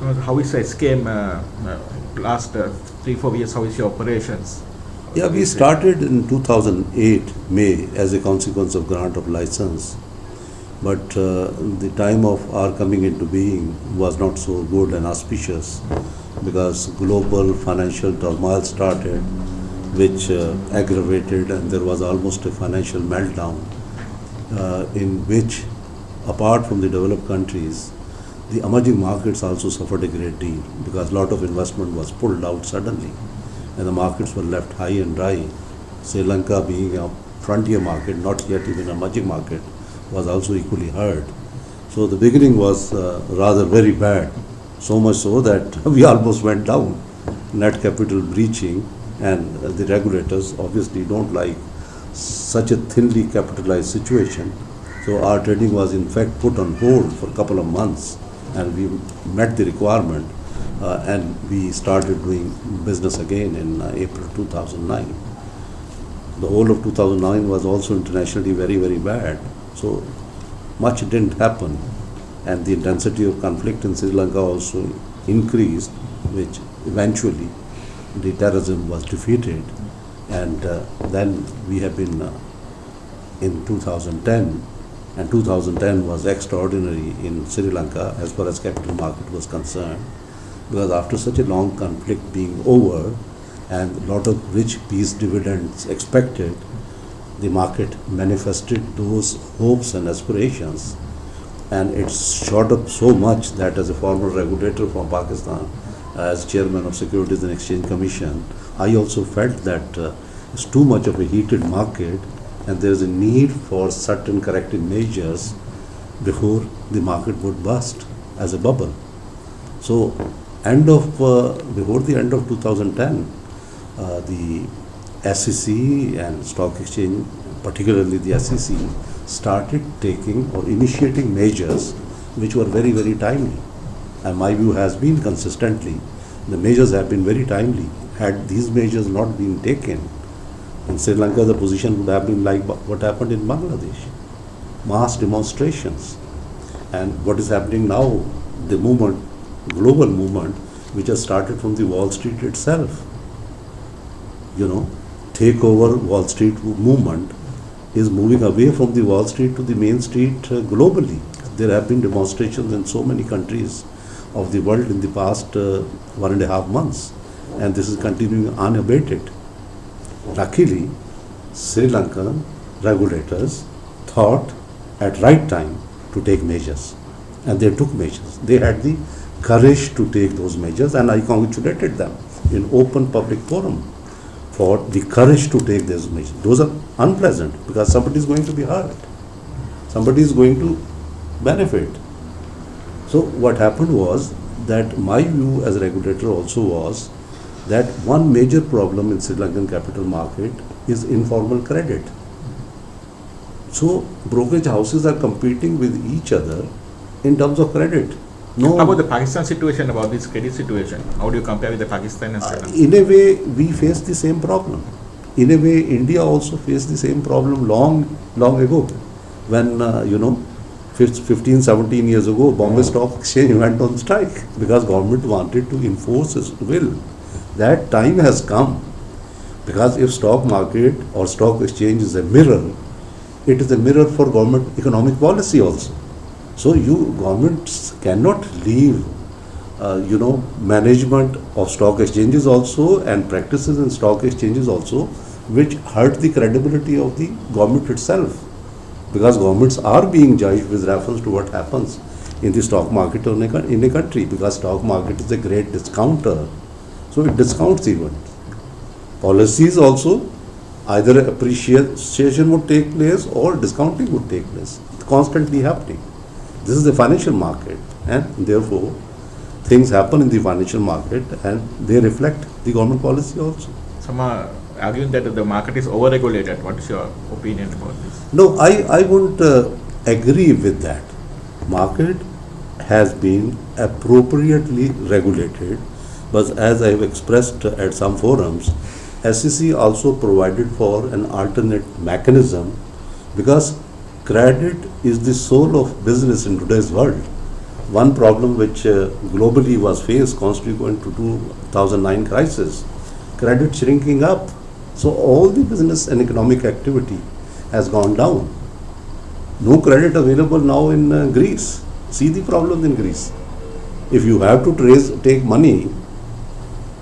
How is SKM last 3-4 years? How is your operations? Yeah, we started in 2008 May as a consequence of grant of license, but the time of our coming into being was not so good and auspicious because global financial turmoil started, which aggravated, and there was almost a financial meltdown in which, apart from the developed countries, the emerging markets also suffered a great deal because a lot of investment was pulled out suddenly and the markets were left high and dry. Sri Lanka, being a frontier market, not yet even an emerging market, was also equally hurt. So the beginning was rather very bad, so much so that we almost went down, net capital breaching, and the regulators obviously don't like such a thinly capitalized situation. So our trading was in fact put on hold for a couple of months, and we met the requirement and we started doing business again in April 2009. The whole of 2009 was also internationally very, very bad. So much didn't happen, and the intensity of conflict in Sri Lanka also increased, which eventually the terrorism was defeated. And then we have been in 2010, and 2010 was extraordinary in Sri Lanka as far as capital market was concerned, because after such a long conflict being over and a lot of rich peace dividends expected, the market manifested those hopes and aspirations, and it shot up so much that as a former regulator from Pakistan, as chairman of Securities and Exchange Commission, I also felt that it's too much of a heated market and there is a need for certain corrective measures before the market would burst as a bubble. So before the end of 2010, the SEC and stock exchange, particularly the SEC, started taking or initiating measures which were very, very timely. And my view has been consistently, the measures have been very timely. Had these measures not been taken, in Sri Lanka the position would have been like what happened in Bangladesh, mass demonstrations. And what is happening now, the movement, global movement, which has started from the Wall Street itself, take over Wall Street movement is moving away from the Wall Street to the main street globally. There have been demonstrations in so many countries of the world in the past 1.5 months, and this is continuing unabated. Luckily, Sri Lankan regulators thought at right time to take measures, and they took measures. They had the courage to take those measures, and I congratulated them in open public forum for the courage to take those measures. Those are unpleasant because somebody is going to be hurt, somebody is going to benefit. So what happened was that my view as a regulator also was that one major problem in Sri Lankan capital market is informal credit. So brokerage houses are competing with each other in terms of credit. No. How about the Pakistan situation, about this credit situation? How do you compare with the Pakistan and Sri Lanka? In a way, we face the same problem. In a way, India also faced the same problem long ago, when 15, 17 years ago, Bombay Stock Exchange went on strike because government wanted to enforce its will. That time has come, because if stock market or stock exchange is a mirror, it is a mirror for government economic policy also. So governments cannot leave management of stock exchanges also and practices in stock exchanges also which hurt the credibility of the government itself, because governments are being judged with reference to what happens in the stock market in a country, because stock market is a great discounter. So it discounts even. Policies also, either appreciation would take place or discounting would take place. It's constantly happening. This is the financial market, and therefore things happen in the financial market and they reflect the government policy also. Some are arguing that the market is over-regulated. What is your opinion about this? No, I won't agree with that. Market has been appropriately regulated, but as I have expressed at some forums, SEC also provided for an alternate mechanism, because credit is the soul of business in today's world. one problem which globally was faced consequent to 2009 crisis, credit shrinking up. So all the business and economic activity has gone down. No credit available now in Greece. See the problems in Greece. If you have to take money,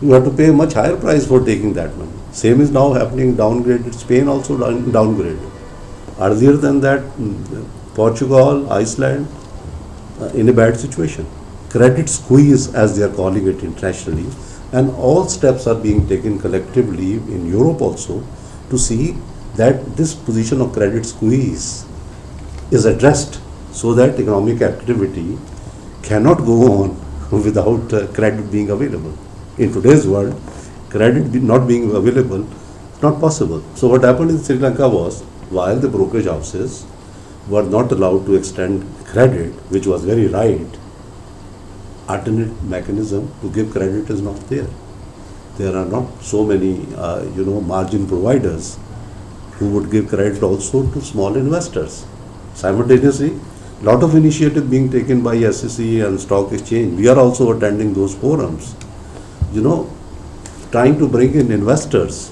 you have to pay a much higher price for taking that money. Same is now happening downgraded. Spain also downgraded. Earlier than that, Portugal, Iceland, in a bad situation. Credit squeeze, as they are calling it internationally, and all steps are being taken collectively in Europe also to see that this position of credit squeeze is addressed so that economic activity cannot go on without credit being available. In today's world, not being available is not possible. So what happened in Sri Lanka was, while the brokerage houses were not allowed to extend credit, which was very right, alternate mechanism to give credit is not there. There are not so many, margin providers who would give credit also to small investors. Simultaneously, lot of initiative being taken by SEC and stock exchange. We are also attending those forums. Trying to bring in investors,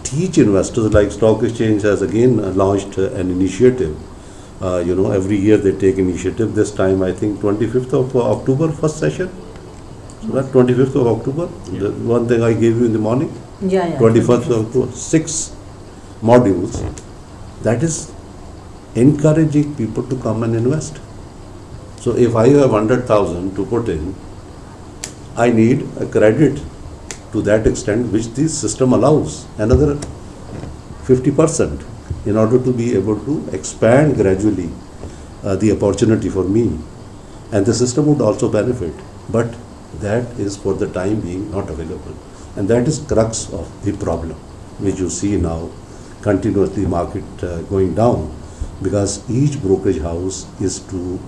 teach investors, like stock exchange has again launched an initiative. Every year they take initiative. This time I think 25th of October, first session. So that 25th of October, the one thing I gave you in the morning. 21st of October, 6 modules. That is encouraging people to come and invest. So if I have 100,000 to put in, I need a credit to that extent which the system allows, another 50%, in order to be able to expand gradually the opportunity for me. And the system would also benefit, but that is for the time being not available. And that is crux of the problem, which you see now continuously market going down, because each brokerage house is to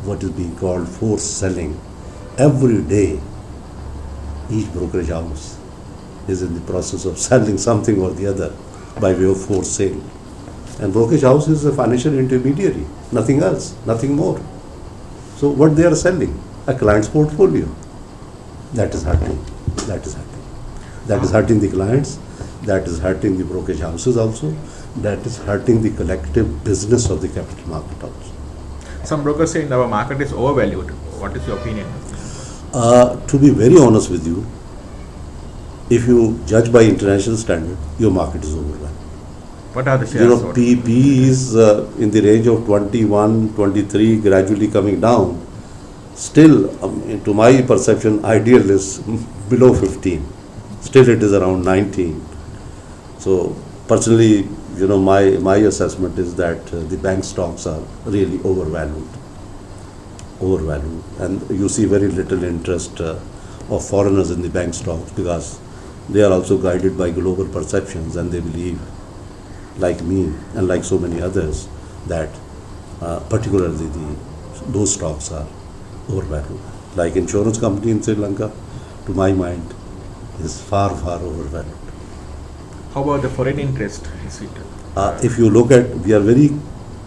what is being called force selling. Every day, each brokerage house is in the process of selling something or the other by way of force sale. And brokerage house is a financial intermediary, nothing else, nothing more. So what they are selling? A client's portfolio. That is hurting. That is hurting. That is hurting the clients. That is hurting the brokerage houses also. That is hurting the collective business of the capital market also. Some brokers say our market is overvalued. What is your opinion? To be very honest with you, if you judge by international standard, your market is overvalued. What are the shares? P is in the range of 21, 23, gradually coming down. Still, to my perception, ideal is below 15. Still, it is around 19. So, personally, my assessment is that the bank stocks are really overvalued, and you see very little interest of foreigners in the bank stocks, because they are also guided by global perceptions, and they believe, like me and like so many others, that particularly those stocks are overvalued. Like insurance company in Sri Lanka, to my mind, is far overvalued. How about the foreign interest? Is it? If you look at, we are very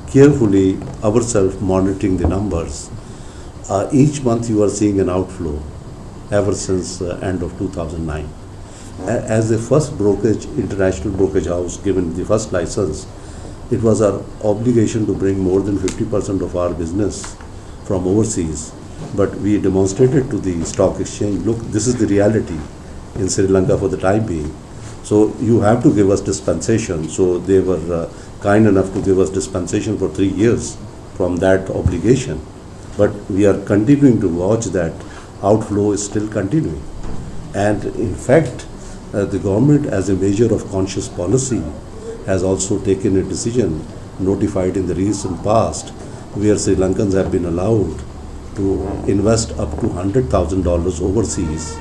carefully ourselves monitoring the numbers. Each month you are seeing an outflow ever since end of 2009. As the first international brokerage house given the first license, it was our obligation to bring more than 50% of our business from overseas. But we demonstrated to the stock exchange, look, this is the reality in Sri Lanka for the time being. So you have to give us dispensation. So they were kind enough to give us dispensation for 3 years from that obligation. But we are continuing to watch that outflow is still continuing. And in fact, the government, as a measure of conscious policy, has also taken a decision notified in the recent past, where Sri Lankans have been allowed to invest up to $100,000 overseas,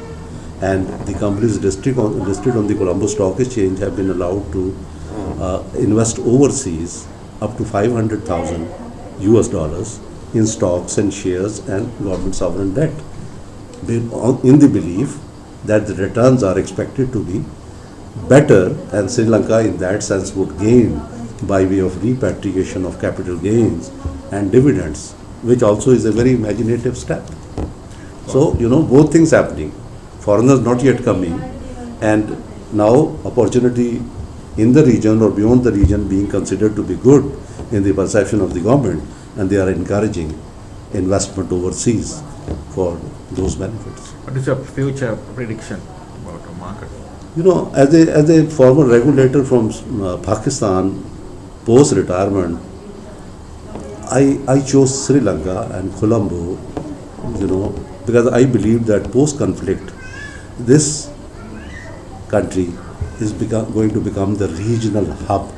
and the companies listed on the Colombo Stock Exchange have been allowed to invest overseas up to $500,000 in stocks and shares and government sovereign debt, in the belief that the returns are expected to be better, and Sri Lanka in that sense would gain by way of repatriation of capital gains and dividends. which also is a very imaginative step. So, both things happening. Foreigners not yet coming, and now opportunity in the region or beyond the region being considered to be good in the perception of the government, and they are encouraging investment overseas for those benefits. What is your future prediction about the market? As a former regulator from Pakistan, post-retirement, I chose Sri Lanka and Colombo, because I believe that post-conflict, this country is going to become the regional hub.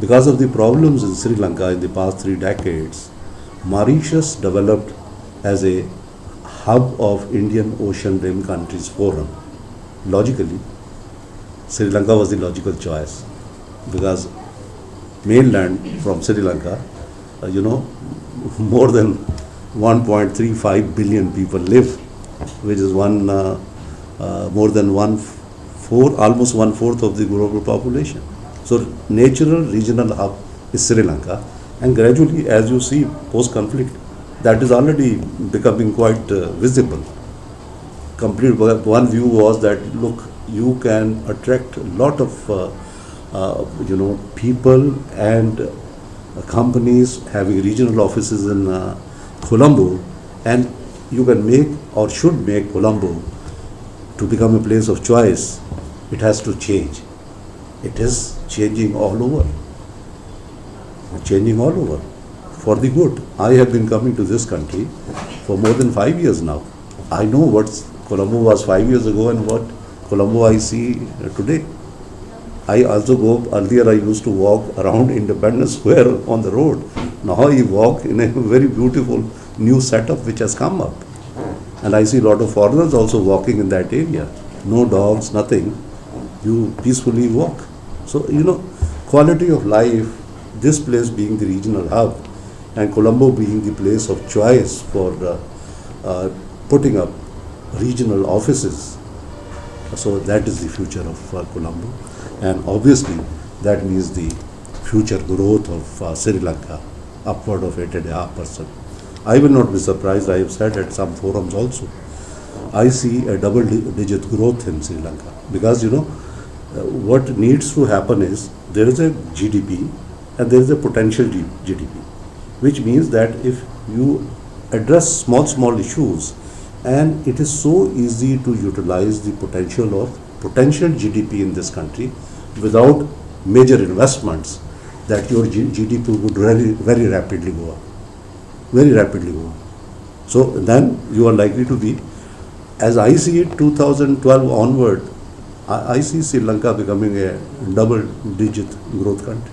Because of the problems in Sri Lanka in the past 3 decades, Mauritius developed as a hub of Indian Ocean Rim Countries Forum. Logically, Sri Lanka was the logical choice, because mainland from Sri Lanka, more than 1.35 billion people live, which is more than almost 1/4 of the global population. So natural regional hub is Sri Lanka, and gradually, as you see, post-conflict, that is already becoming quite visible. One view was that, look, you can attract a lot of people and companies having regional offices in Colombo, and you can make or should make Colombo to become a place of choice. It has to change. It is changing all over. Changing all over for the good. I have been coming to this country for more than 5 years now. I know what Colombo was 5 years ago and what Colombo I see today. I also earlier I used to walk around Independence Square on the road. Now I walk in a very beautiful new setup which has come up. And I see a lot of foreigners also walking in that area. No dogs, nothing. You peacefully walk. So, quality of life, this place being the regional hub and Colombo being the place of choice for putting up regional offices. So that is the future of Colombo. And obviously, that means the future growth of Sri Lanka, upward of 8.5%. I will not be surprised, I have said at some forums also, I see a double-digit growth in Sri Lanka. Because, what needs to happen is, there is a GDP and there is a potential GDP, which means that if you address small issues, and it is so easy to utilize the potential GDP in this country without major investments, that your GDP would very rapidly go up. Very rapidly go up. So then you are likely to be, as I see it, 2012 onward, I see Sri Lanka becoming a double-digit growth country.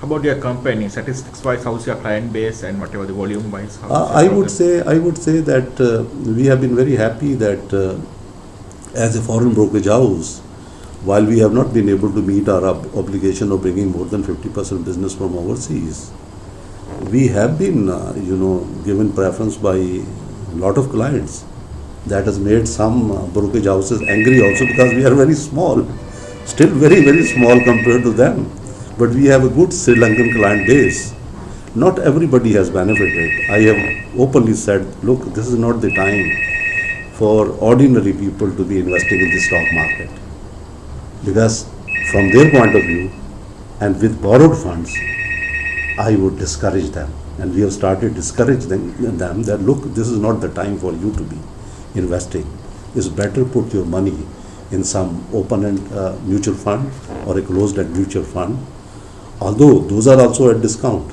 How about your company? Statistics-wise, how's your client base and whatever the volume-wise? I would say that we have been very happy that as a foreign brokerage house, while we have not been able to meet our obligation of bringing more than 50% business from overseas, we have been, given preference by a lot of clients. That has made some brokerage houses angry also, because we are very small, still very, very small compared to them. But we have a good Sri Lankan client base. Not everybody has benefited. I have openly said, look, this is not the time for ordinary people to be investing in the stock market. Because from their point of view, and with borrowed funds, I would discourage them. And we have started discouraging them that, look, this is not the time for you to be investing. It's better put your money in some open-end mutual fund or a closed-end mutual fund. Although those are also at discount.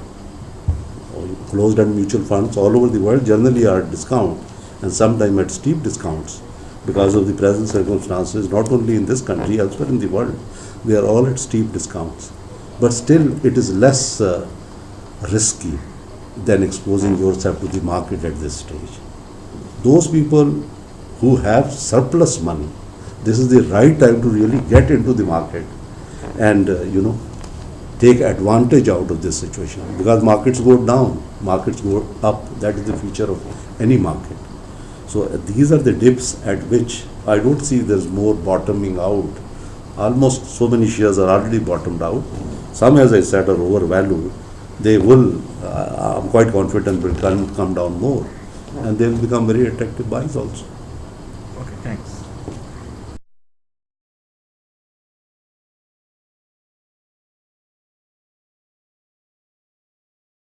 Closed-end mutual funds all over the world generally are at discount, and sometimes at steep discounts, because of the present circumstances, not only in this country, elsewhere in the world, they are all at steep discounts. But still, it is less risky than exposing yourself to the market at this stage. Those people who have surplus money, this is the right time to really get into the market and, take advantage out of this situation. Because markets go down, markets go up. That is the feature of any market. So these are the dips at which I don't see there's more bottoming out. Almost so many shares are already bottomed out. Some, as I said, are overvalued. they will, I'm quite confident, will come down more, and they will become very attractive buys also. Okay, thanks.